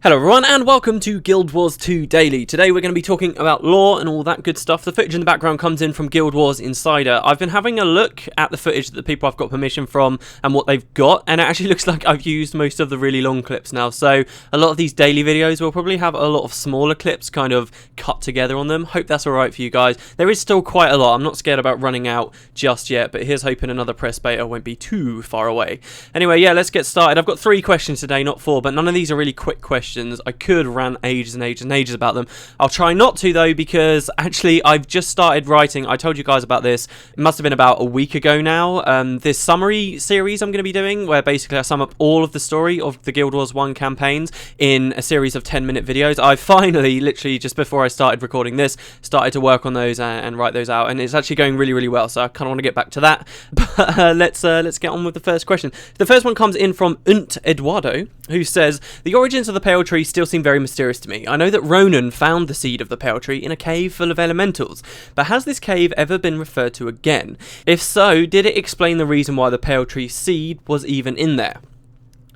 Hello everyone and welcome to Guild Wars 2 Daily. Today we're going to be talking about lore and all that good stuff. The footage in the background comes in from GuildWarsInsider. I've been having a look at the footage that the people I've got permission from and what they've got, and it actually looks like I've used most of the really long clips now. So a lot of these daily videos will probably have a lot of smaller clips kind of cut together on them. Hope that's alright for you guys. There is still quite a lot. I'm not scared about running out just yet, but here's hoping another press beta won't be too far away. Anyway, yeah, let's get started. I've got 3 questions today, not 4, but none of these are really quick questions. I could rant ages and ages and ages about them. I'll try not to though, because actually I've just started writing. I told you guys about this. It must have been about a week ago now. This summary series I'm going to be doing, where basically I sum up all of the story of the Guild Wars 1 campaigns in a series of 10-minute videos. I finally, literally just before I started recording this, started to work on those and write those out, and it's actually going really, really well. So I kind of want to get back to that. But let's get on with the first question. The first one comes in from Eduardo, who says, the origins of the Pale Tree still seem very mysterious to me. I know that Ronan found the seed of the Pale Tree in a cave full of elementals, but has this cave ever been referred to again? If so, did it explain the reason why the Pale Tree seed was even in there?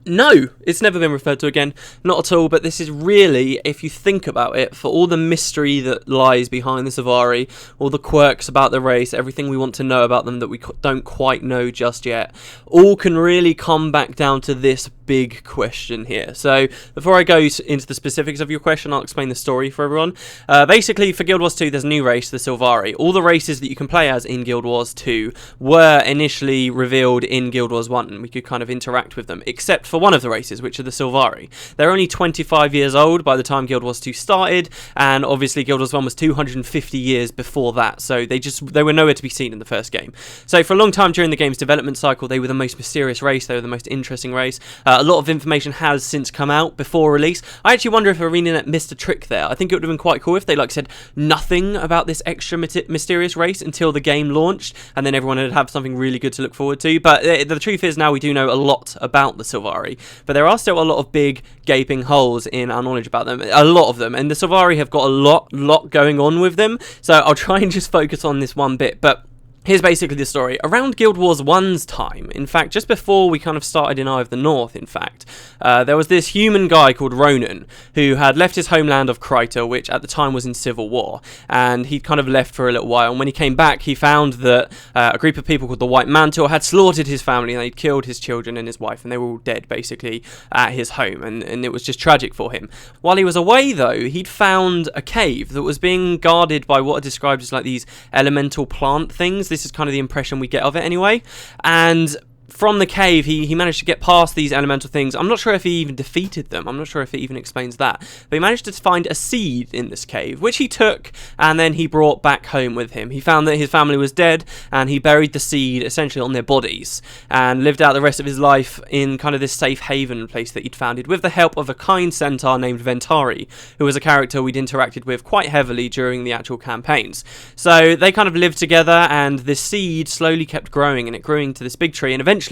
No, it's never been referred to again, not at all, but this is really, if you think about it, for all the mystery that lies behind the Sylvari, all the quirks about the race, everything we want to know about them that we don't quite know just yet, all can really come back down to this big question here. So before I go into the specifics of your question, I'll explain the story for everyone. Basically, for Guild Wars 2, there's a new race, the Sylvari. All the races that you can play as in Guild Wars 2 were initially revealed in Guild Wars 1, and we could kind of interact with them, except for one of the races, which are the Sylvari. They're only 25 years old by the time Guild Wars 2 started, and obviously Guild Wars 1 was 250 years before that, so they were nowhere to be seen in the first game. So for a long time during the game's development cycle, they were the most mysterious race, they were the most interesting race. A lot of information has since come out before release. I actually wonder if ArenaNet missed a trick there. I think it would have been quite cool if they said nothing about this extra mysterious race until the game launched, and then everyone would have something really good to look forward to. But the truth is, now we do know a lot about the Sylvari. But there are still a lot of big gaping holes in our knowledge about them, a lot of them, and the Sylvari have got a lot going on with them, so I'll try and just focus on this one bit. But here's basically the story. Around Guild Wars 1's time, in fact, just before we kind of started in Eye of the North, in fact, there was this human guy called Ronan, who had left his homeland of Kryta, which at the time was in civil war, and he'd kind of left for a little while, and when he came back, he found that a group of people called the White Mantle had slaughtered his family, and they'd killed his children and his wife, and they were all dead, basically, at his home, and it was just tragic for him. While he was away, though, he'd found a cave that was being guarded by what are described as like these elemental plant things. This is kind of the impression we get of it anyway, and from the cave, he managed to get past these elemental things. I'm not sure if he even defeated them. I'm not sure if it even explains that. But he managed to find a seed in this cave, which he took, and then he brought back home with him. He found that his family was dead, and he buried the seed essentially on their bodies, and lived out the rest of his life in kind of this safe haven place that he'd founded, with the help of a kind centaur named Ventari, who was a character we'd interacted with quite heavily during the actual campaigns. So they kind of lived together, and this seed slowly kept growing, and it grew into this big tree, and eventually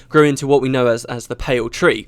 grew into what we know as the Pale Tree.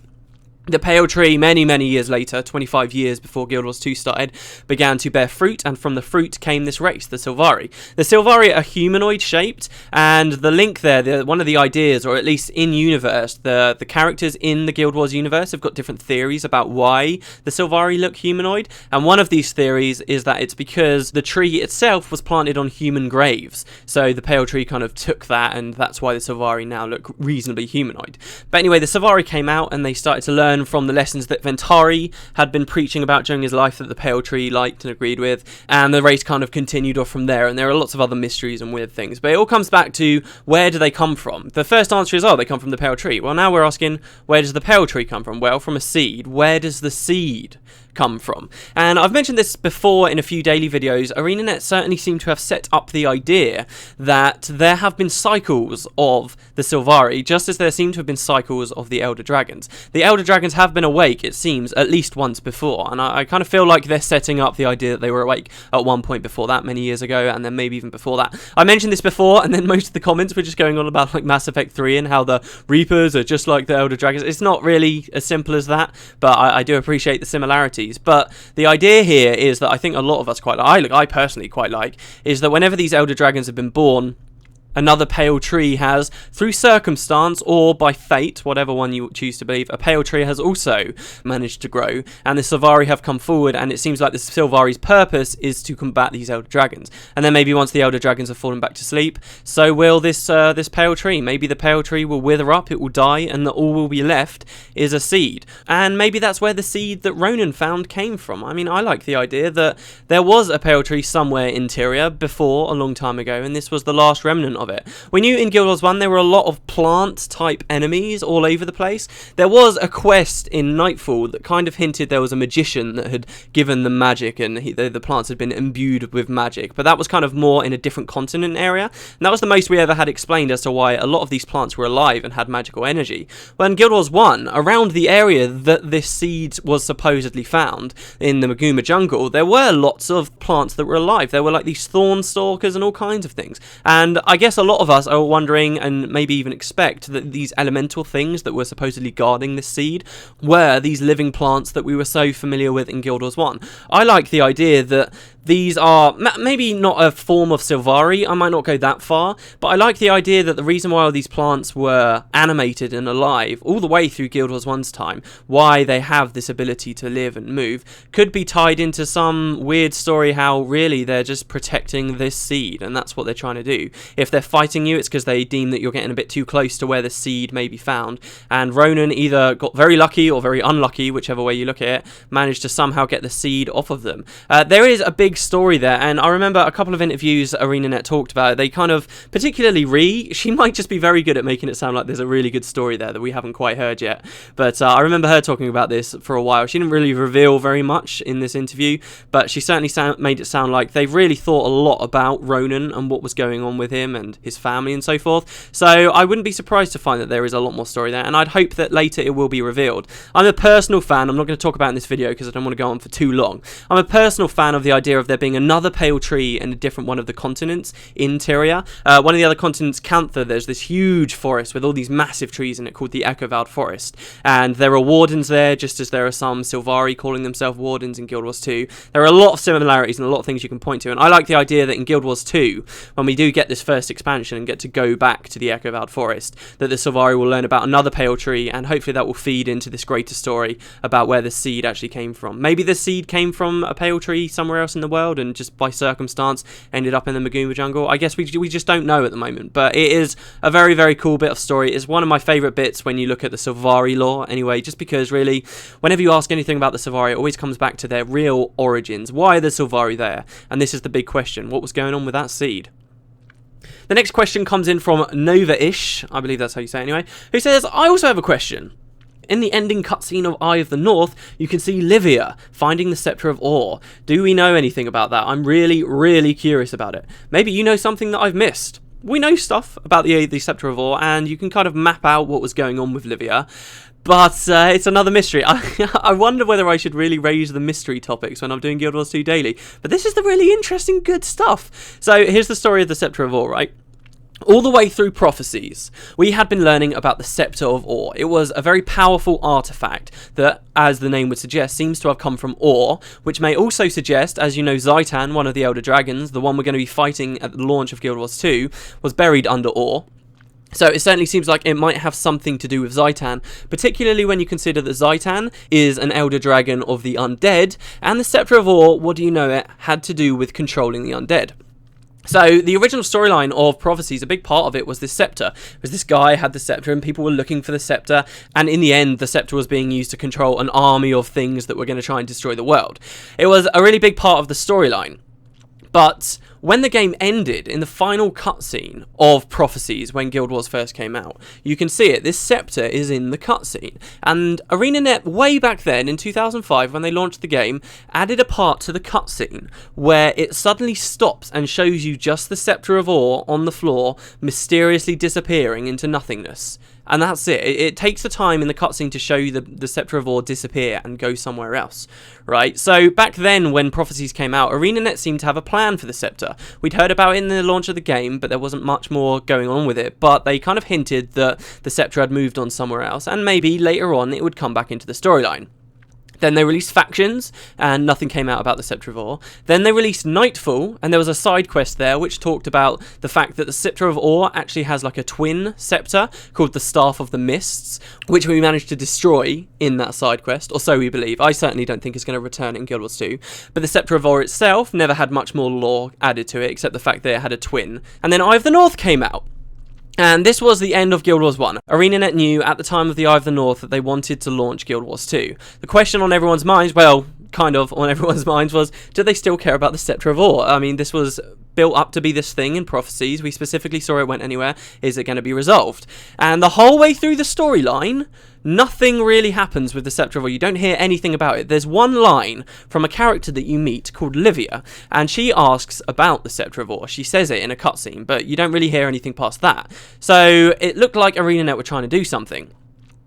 The Pale Tree, many years later, 25 years before Guild Wars 2 started, began to bear fruit, and from the fruit came this race, the Sylvari. The Sylvari are humanoid-shaped, and the link there, one of the ideas, or at least in-universe, the characters in the Guild Wars universe have got different theories about why the Sylvari look humanoid, and one of these theories is that it's because the tree itself was planted on human graves, so the Pale Tree kind of took that, and that's why the Sylvari now look reasonably humanoid. But anyway, the Sylvari came out, and they started to learn from the lessons that Ventari had been preaching about during his life that the Pale Tree liked and agreed with, and the race kind of continued off from there, and there are lots of other mysteries and weird things, but it all comes back to, where do they come from? The first answer is, they come from the Pale Tree. Well, now we're asking, where does the Pale Tree come from? Well, from a seed. Where does the seed come from? And I've mentioned this before in a few daily videos. ArenaNet certainly seem to have set up the idea that there have been cycles of the Sylvari, just as there seem to have been cycles of the Elder Dragons. The Elder Dragons have been awake, it seems, at least once before, and I kind of feel like they're setting up the idea that they were awake at one point before that, many years ago, and then maybe even before that. I mentioned this before, and then most of the comments were just going on about like Mass Effect 3 and how the Reapers are just like the Elder Dragons. It's not really as simple as that, but I do appreciate the similarities. But the idea here is that I think a lot of us quite like, I personally quite like, is that whenever these Elder Dragons have been born, another pale tree has, through circumstance or by fate, whatever one you choose to believe, a pale tree has also managed to grow, and the Sylvari have come forward, and it seems like the Sylvari's purpose is to combat these elder dragons. And then maybe once the elder dragons have fallen back to sleep, so will this pale tree. Maybe the pale tree will wither up, it will die, and that all will be left is a seed. And maybe that's where the seed that Ronan found came from. I mean, I like the idea that there was a pale tree somewhere in Tyria before, a long time ago, and this was the last remnant of it. We knew in Guild Wars 1 there were a lot of plant type enemies all over the place. There was a quest in Nightfall that kind of hinted there was a magician that had given them magic, and the plants had been imbued with magic, but that was kind of more in a different continent area, and that was the most we ever had explained as to why a lot of these plants were alive and had magical energy. Well, in Guild Wars 1, around the area that this seed was supposedly found, in the Maguma jungle, there were lots of plants that were alive. There were like these thorn stalkers and all kinds of things, and I guess a lot of us are wondering, and maybe even expect, that these elemental things that were supposedly guarding this seed were these living plants that we were so familiar with in Guild Wars 1. I like the idea that these are maybe not a form of Sylvari, I might not go that far, but I like the idea that the reason why all these plants were animated and alive all the way through Guild Wars 1's time, why they have this ability to live and move, could be tied into some weird story how really they're just protecting this seed, and that's what they're trying to do. If they're fighting you, it's because they deem that you're getting a bit too close to where the seed may be found, and Ronan either got very lucky or very unlucky, whichever way you look at it, managed to somehow get the seed off of them. There is a big story there, and I remember a couple of interviews ArenaNet talked about it. They kind of, particularly she might just be very good at making it sound like there's a really good story there that we haven't quite heard yet, but I remember her talking about this for a while. She didn't really reveal very much in this interview, but she certainly made it sound like they've really thought a lot about Ronan and what was going on with him and his family and so forth, so I wouldn't be surprised to find that there is a lot more story there, and I'd hope that later it will be revealed. I'm a personal fan, I'm not going to talk about it in this video because I don't want to go on for too long. I'm a personal fan of the idea of there being another pale tree in a different one of the continents in Tyria. One of the other continents, Cantha, there's this huge forest with all these massive trees in it called the Echovald Forest, and there are wardens there, just as there are some Sylvari calling themselves wardens in Guild Wars 2. There are a lot of similarities and a lot of things you can point to, and I like the idea that in Guild Wars 2, when we do get this first expansion and get to go back to the Echovald Forest, that the Sylvari will learn about another pale tree, and hopefully that will feed into this greater story about where the seed actually came from. Maybe the seed came from a pale tree somewhere else in the world and just by circumstance ended up in the Maguma jungle. I guess we just don't know at the moment, but it is a very, very cool bit of story. It's one of my favourite bits when you look at the Sylvari lore anyway, just because really, whenever you ask anything about the Sylvari, it always comes back to their real origins. Why are the Sylvari there? And this is the big question. What was going on with that seed? The next question comes in from Nova-ish, I believe that's how you say it anyway, who says, I also have a question. In the ending cutscene of Eye of the North, you can see Livia finding the Scepter of Orr. Do we know anything about that? I'm really, really curious about it. Maybe you know something that I've missed. We know stuff about the Scepter of Orr, and you can kind of map out what was going on with Livia. But it's another mystery. I wonder whether I should really raise the mystery topics when I'm doing Guild Wars 2 Daily. But this is the really interesting, good stuff. So here's the story of the Scepter of Orr, right? All the way through Prophecies, we had been learning about the Scepter of Orr. It was a very powerful artifact that, as the name would suggest, seems to have come from Orr, which may also suggest, as you know, Zaitan, one of the Elder Dragons, the one we're going to be fighting at the launch of Guild Wars 2, was buried under Orr. So it certainly seems like it might have something to do with Zaitan, particularly when you consider that Zaitan is an Elder Dragon of the Undead, and the Scepter of Orr, what do you know it, had to do with controlling the Undead. So the original storyline of Prophecies, a big part of it was this scepter. It was this guy had the scepter and people were looking for the scepter, and in the end the scepter was being used to control an army of things that were going to try and destroy the world. It was a really big part of the storyline. But when the game ended, in the final cutscene of Prophecies, when Guild Wars first came out, you can see it. This scepter is in the cutscene. And ArenaNet, way back then, in 2005, when they launched the game, added a part to the cutscene where it suddenly stops and shows you just the Scepter of Orr on the floor, mysteriously disappearing into nothingness. And that's it. It takes the time in the cutscene to show you the Scepter of Orr disappear and go somewhere else, right? So back then, when Prophecies came out, ArenaNet seemed to have a plan for the Scepter. We'd heard about it in the launch of the game, but there wasn't much more going on with it. But they kind of hinted that the Scepter had moved on somewhere else, and maybe later on it would come back into the storyline. Then they released Factions, and nothing came out about the Scepter of Ore. Then they released Nightfall, and there was a side quest there which talked about the fact that the Scepter of Ore actually has like a twin scepter called the Staff of the Mists, which we managed to destroy in that side quest, or so we believe. I certainly don't think it's going to return in Guild Wars 2. But the Scepter of Ore itself never had much more lore added to it, except the fact that it had a twin. And then Eye of the North came out. And this was the end of Guild Wars 1. ArenaNet knew at the time of the Eye of the North that they wanted to launch Guild Wars 2. The question on everyone's minds, well, kind of on everyone's minds, was, do they still care about the Scepter of Ore? I mean, this was built up to be this thing in prophecies. We specifically saw it went anywhere. Is it going to be resolved? And the whole way through the storyline, nothing really happens with the Scepter of Ore. You don't hear anything about it. There's one line from a character that you meet called Livia, and she asks about the Scepter of Ore. She says it in a cutscene, but you don't really hear anything past that. So it looked like ArenaNet were trying to do something.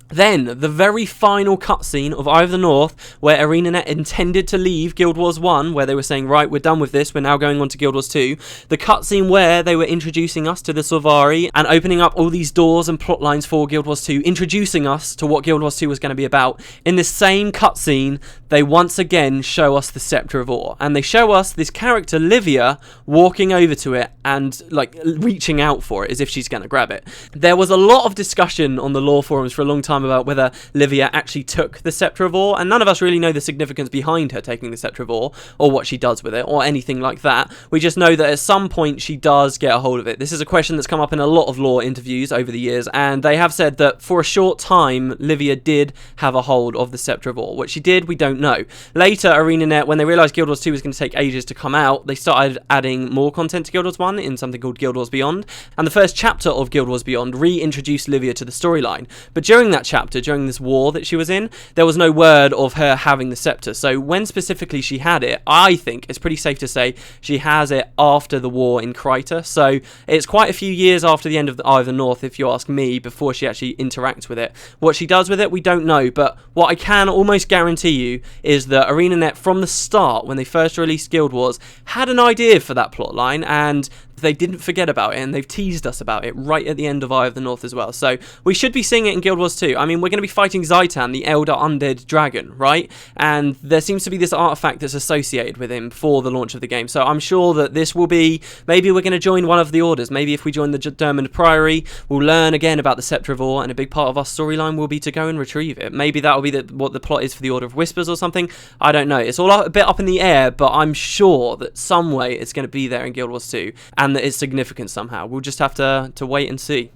Then, the very final cutscene of Eye of the North, where ArenaNet intended to leave Guild Wars 1, where they were saying, right, we're done with this, we're now going on to Guild Wars 2. The cutscene where they were introducing us to the Sylvari and opening up all these doors and plot lines for Guild Wars 2, introducing us to what Guild Wars 2 was going to be about. In this same cutscene, they once again show us the Scepter of Ore. And they show us this character, Livia, walking over to it and, like, reaching out for it as if she's going to grab it. There was a lot of discussion on the lore forums for a long time about whether Livia actually took the Scepter of Ore, and none of us really know the significance behind her taking the Scepter of Ore, or what she does with it, or anything like that. We just know that at some point she does get a hold of it. This is a question that's come up in a lot of lore interviews over the years, and they have said that for a short time, Livia did have a hold of the Scepter of Ore. What she did, we don't know. Later, ArenaNet, when they realised Guild Wars 2 was going to take ages to come out, they started adding more content to Guild Wars 1 in something called Guild Wars Beyond, and the first chapter of Guild Wars Beyond reintroduced Livia to the storyline. But during that chapter, during this war that she was in, there was no word of her having the scepter. So when specifically she had it, I think it's pretty safe to say she has it after the war in Kryta. So it's quite a few years after the end of the Eye of the North, if you ask me, before she actually interacts with it. What she does with it, we don't know, but what I can almost guarantee you is that ArenaNet, from the start, when they first released Guild Wars, had an idea for that plotline, and they didn't forget about it, and they've teased us about it right at the end of Eye of the North as well. So we should be seeing it in Guild Wars 2. I mean, we're going to be fighting Zaitan, the Elder Undead Dragon, right? And there seems to be this artifact that's associated with him for the launch of the game. So I'm sure that this will be, maybe we're going to join one of the orders. Maybe if we join the Dermond Priory, we'll learn again about the Scepter of Ore, and a big part of our storyline will be to go and retrieve it. Maybe that'll be what the plot is for the Order of Whispers or something. I don't know. It's all a bit up in the air, but I'm sure that some way it's going to be there in Guild Wars 2, and that it's significant somehow. We'll just have to wait and see.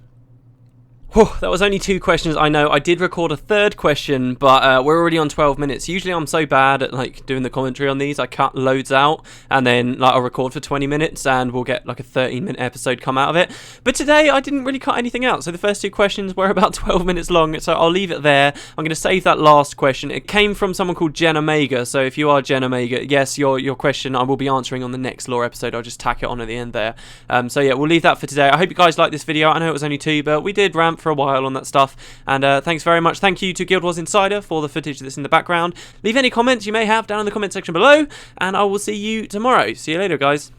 Whew, that was only 2 questions. I know I did record a third question, but we're already on 12 minutes. Usually I'm so bad at like doing the commentary on these. I cut loads out, and then like I'll record for 20 minutes and we'll get like a 13-minute episode come out of it. But today I didn't really cut anything out. So the first 2 questions were about 12 minutes long, so I'll leave it there. I'm going to save that last question. It came from someone called Jen Omega. So if you are Jen Omega, yes, your question I will be answering on the next lore episode. I'll just tack it on at the end there. So yeah, we'll leave that for today. I hope you guys liked this video. I know it was only 2, but we did rant for a while on that stuff, and thanks very much. Thank you to GuildWarsInsider for the footage that's in the background. Leave any comments you may have down in the comment section below, and I will see you tomorrow. See you later, guys.